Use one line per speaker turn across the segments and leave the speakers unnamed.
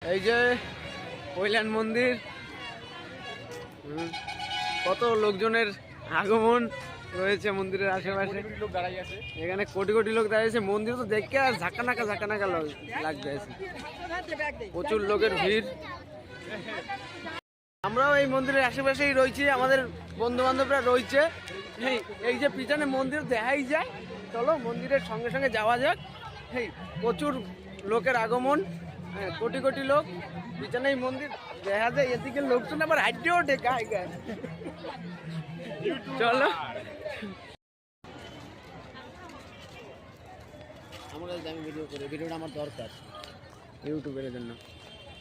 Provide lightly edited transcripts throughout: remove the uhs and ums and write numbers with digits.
এই যে কল্যাণ মন্দির, কত লোকজনের আগমন রয়েছে মন্দিরের আশেপাশে। এখানে কোটি কোটি লোক দাঁড়িয়েছে। মন্দির তো দেখে আর ঝাঁকানাকা লাগবে, প্রচুর লোকের ভিড়। আমরাও এই মন্দিরের আশেপাশেই রয়েছি, আমাদের বন্ধু বান্ধবরা রয়েছে। এই যে পিছনে মন্দির দেখাই যায়, চলো মন্দিরের সঙ্গে সঙ্গে যাওয়া যাক। প্রচুর লোকের আগমন, কোটি কোটি লোক। পিছনেই মন্দির দেখা যায়, এদিকে লোকজন আবার হাঁটিয়ে ওঠে গায়ে গায়ে। চলো আমরা আমি ভিডিও করি, ভিডিওটা আমার দরকার ইউটিউবের জন্য।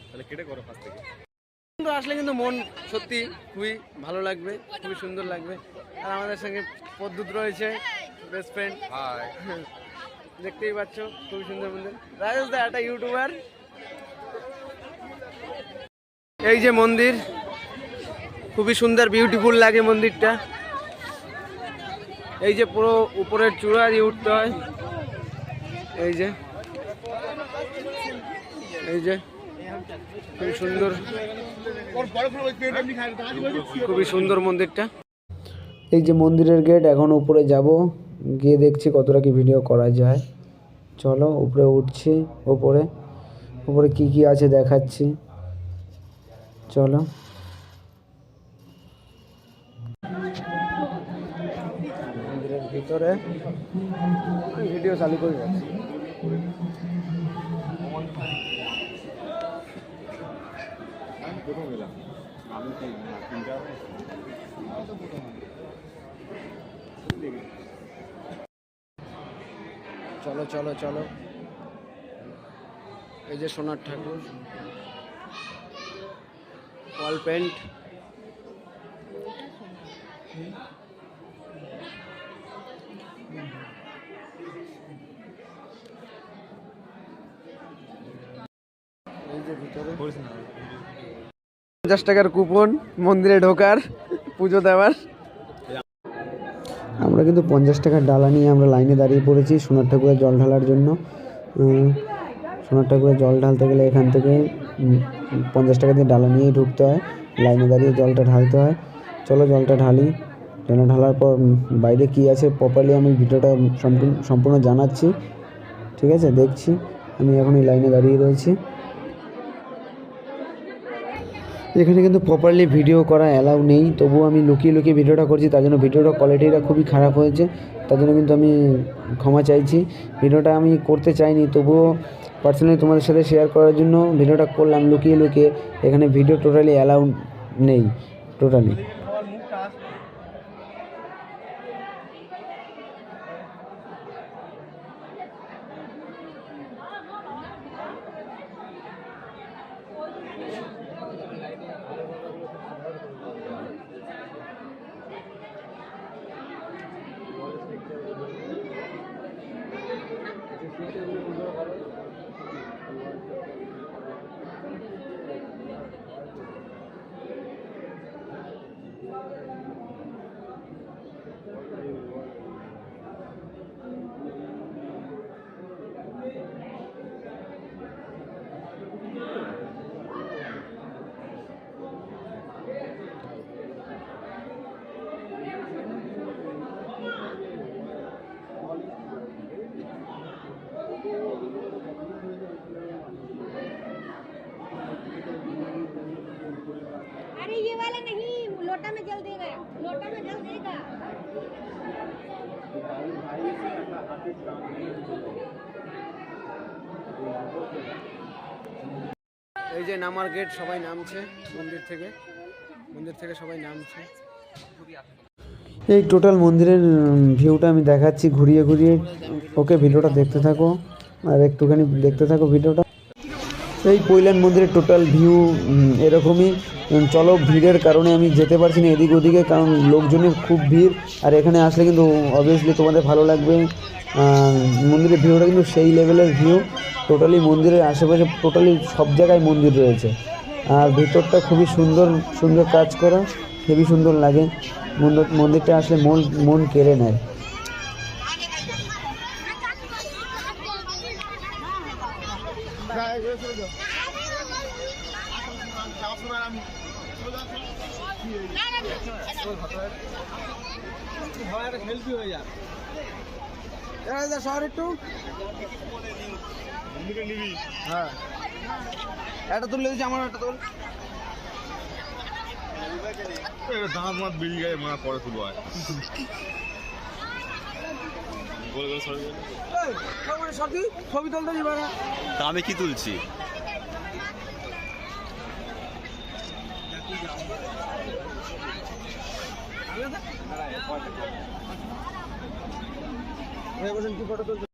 তাহলে কেটে করো ফার্স্ট থেকে।
আসলে কিন্তু মন সত্যি খুবই ভালো লাগবে, খুবই সুন্দর লাগবে। আর আমাদের সঙ্গে পদ্মুত রয়েছে, বেস্ট ফ্রেন্ড। দেখতেই পাচ্ছ খুবই সুন্দর মন্দির। রাজেশ দা একটা ইউটিউবার। এই যে মন্দির, খুবই সুন্দর বিউটিফুল লাগে মন্দিরটা। এই যে পুরো উপরের চূড়া দিয়ে উঠতে হয়। এই যে খুবই সুন্দর, খুবই সুন্দর মন্দিরটা। এই যে মন্দিরের গেট, এখন উপরে যাব, গিয়ে দেখছি কতটা কি ভিডিও করা যায়। চলো উপরে উঠছি, উপরে কি কি আছে দেখাচ্ছি। চলো মন্দিরের ভিতরে ভিডিও চালু করে যাচ্ছি। চলো চলো চলো। এই যে সোনার ঠাকুর, ওয়াল পেন্ট। এই যে ভিতরে 50 টাকার কুপন মন্দিরে ঢোকার, পুজো দেওয়ার। আমরা কিন্তু 50 টাকার ডালা নিয়ে আমরা লাইনে দাঁড়িয়ে পড়েছি সোনার ঠাকুরের জল ঢালার জন্য। সোনার ঠাকুরের জল ঢালতে গেলে এখান থেকে 50 টাকা দিয়ে ডালা নিয়েই ঢুকতে হয়, লাইনে দাঁড়িয়ে জলটা ঢালতে হয়। চলো জলটা ঢালি। জলটা ঢালার পর বাইরে কি আছে প্রপারলি আমি ভিডিওটা সম্পূর্ণ জানাচ্ছি, ঠিক আছে? দেখছি, আমি এখন এই লাইনে দাঁড়িয়ে রয়েছি। এখানে কিন্তু প্রপারলি ভিডিও করা অ্যালাউ নেই, তবুও আমি লুকিয়ে লুকিয়ে ভিডিওটা করছি। তার জন্য ভিডিওটা কোয়ালিটিটা খুবই খারাপ হয়েছে, তার জন্য কিন্তু আমি ক্ষমা চাইছি। ভিডিওটা আমি করতে চাইনি, তবুও পার্সোনালি তোমাদের সাথে শেয়ার করার জন্য ভিডিওটা করলাম লুকিয়ে লুকিয়ে। এখানে ভিডিও টোটালি অ্যালাউ নেই, টোটালি।
अरे ये वाला नहीं, लोटा में जल देगा, लोटा में जल देगा।
এই যে নামার গেট, সবাই নামছে মন্দির থেকে সবাই নামছে। এই টোটাল মন্দিরের ভিউটা আমি দেখাচ্ছি ঘুরিয়ে ঘুরিয়ে। ওকে, ভিডিওটা দেখতে থাকো আর একটুখানি দেখতে থাকো ভিডিওটা। এই কল্যাণ মন্দিরের টোটাল ভিউ এরকমই। চলো, ভিড়ের কারণে আমি যেতে পারছি না এদিক ওদিকে, কারণ লোকজনের খুব ভিড়। আর এখানে আসলে কিন্তু অবভিয়াসলি তোমাদের ভালো লাগবে। মন্দিরের ভিউটা কিন্তু সেই লেভেলের ভিউ। টোটালি মন্দিরের আশেপাশে টোটালি সব জায়গায় মন্দির রয়েছে, আর ভিতরটা খুবই সুন্দর সুন্দর কাজ করা, হেবি সুন্দর লাগে। মন্দিরটা আসলে মন কেড়ে নেয়। হেল্পি হয়ে যা শহর একটু হ্যাঁ একটা তুলে দিচ্ছি আমার একটা তুল
দাঁত মাত বেরিয়ে গেছে মা পরে তুলো হয়
ছবি তুলতে দিবা না
তা আমি কি তুলছি
কি ফটো তুলতে